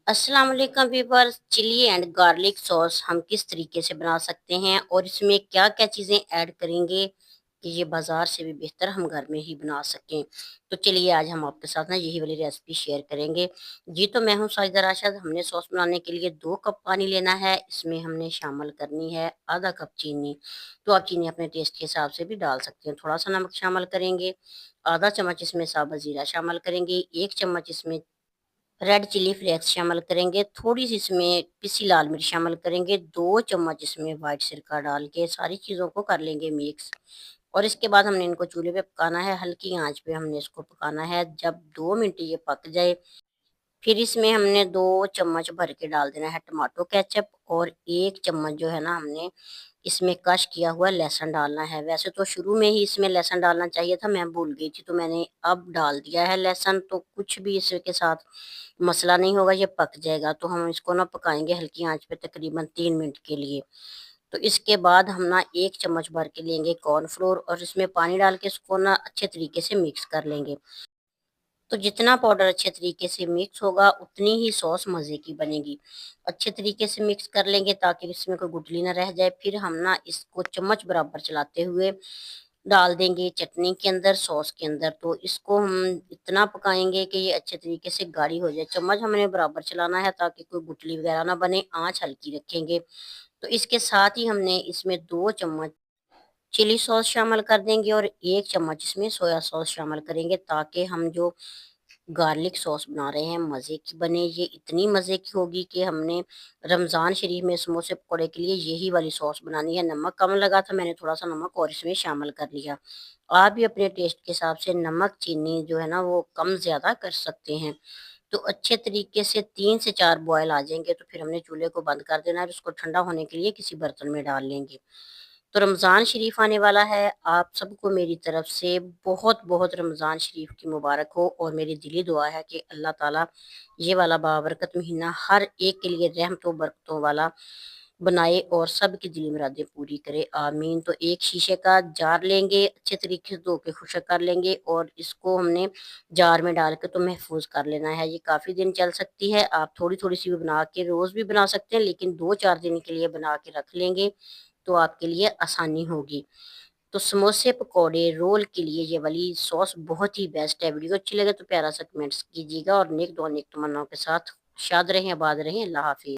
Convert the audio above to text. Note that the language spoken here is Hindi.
अस्सलाम वालेकुम viewers. Chilli and garlic sauce हम किस तरीके से बना सकते हैं और इसमें क्या-क्या चीज़ें ऐड करेंगे कि ये बाज़ार से भी बेहतर हम घर में ही बना सकें। तो चलिए आज हम आपके साथ ना यही वाली रेसिपी शेयर करेंगे। जी, तो मैं हूँ साजिदा राशिद। हमने सॉस बनाने के लिए 2 कप पानी लेना है। इसमें हमने शामिल करनी है आधा कप चीनी। तो आप चीनी अपने टेस्ट के हिसाब से भी डाल सकते हैं। थोड़ा-सा नमक शामिल करेंगे, आधा चम्मच इसमें साबुत ज़ीरा शामिल करेंगे, 1 चम्मच इसमें रेड चिली फ्लेक्स शामिल करेंगे, थोड़ी-सी इसमें पिसी लाल मिर्च शामिल करेंगे, 2 चम्मच इसमें व्हाइट सिरका डाल के सारी चीज़ों को कर लेंगे मिक्स। और इसके बाद हमने इनको चूल्हे पे पकाना है, हल्की आँच पे हमने इसको पकाना है। जब 2 मिनट ये पक जाए, फिर इसमें हमने 2 चम्मच भर के डाल देना है टमाटो केचप और 1 चम्मच जो है ना हमने इसमें क्रश किया हुआ लहसुन डालना है। वैसे तो शुरू में ही इसमें लहसुन डालना चाहिए था, मैं भूल गई थी तो मैंने अब डाल दिया है लहसुन। तो कुछ भी इसके साथ मसला नहीं होगा, ये पक जाएगा। तो हम इसको ना पकाएँगे हल्की आँच पे तकरीबन 3 मिनट के लिए। तो इसके बाद हम ना 1 चम्मच भर के लेंगे कॉर्नफ्लोर और इसमें पानी डाल के इसको ना अच्छे तरीके से मिक्स कर लेंगे। तो जितना पाउडर अच्छे तरीके से मिक्स होगा उतनी ही सॉस मज़े की बनेगी। अच्छे तरीके से मिक्स कर लेंगे ताकि इसमें कोई गुठली ना रह जाए। फिर हम ना इसको चम्मच बराबर चलाते हुए डाल देंगे चटनी के अंदर, सॉस के अंदर। तो इसको हम इतना पकाएँगे कि ये अच्छे तरीके से गाढ़ी हो जाए। चम्मच हमने बराबर चलाना है ताकि कोई गुठली वगैरह ना बने, आँच हल्की रखेंगे। तो इसके साथ ही हमने इसमें 2 चम्मच चिली सॉस शामिल कर देंगे और 1 चम्मच इसमें सोया सॉस शामिल करेंगे ताकि हम जो गार्लिक सॉस बना रहे हैं मज़े की बने। ये इतनी मज़े की होगी कि हमने रमज़ान शरीफ में समोसे पकौड़े के लिए यही वाली सॉस बनानी है। नमक कम लगा था, मैंने थोड़ा-सा नमक और इसमें शामिल कर लिया। आप भी अपने टेस्ट के हिसाब से नमक, चीनी जो है ना वो कम-ज़्यादा कर सकते हैं। तो अच्छे तरीके से 3 से 4 बॉयल आ जाएँगे तो फिर हमने चूल्हे को बंद कर देना है और उसको ठंडा होने के लिए किसी बर्तन में डाल लेंगे। तो रमज़ान शरीफ आने वाला है, आप सबको मेरी तरफ से बहुत-बहुत रमज़ान शरीफ की मुबारक हो और मेरी दिली दुआ है कि अल्लाह ताला ये वाला बाबरकत महीना हर एक के लिए रहमतों बरकतों वाला बनाए और सबकी दिली मुरादें पूरी करे, आमीन। तो एक शीशे का जार लेंगे, अच्छे तरीके से धो के खुशक कर लेंगे और इसको हमने जार में डाल के तो महफूज़ कर लेना है। ये काफ़ी दिन चल सकती है, आप थोड़ी-थोड़ी सी भी बना के रोज़ भी बना सकते हैं, लेकिन 2-4 दिन के लिए बना के रख लेंगे तो आपके लिए आसानी होगी। तो समोसे, पकौड़े, रोल के लिए ये वाली सॉस बहुत ही बेस्ट है। वीडियो अच्छी लगे तो प्यारा सा कमेंट्स कीजिएगा और नेक दुआ नेक तमन्नाओं के साथ शाद रहें, आबाद रहें। अल्लाह हाफ़िज़।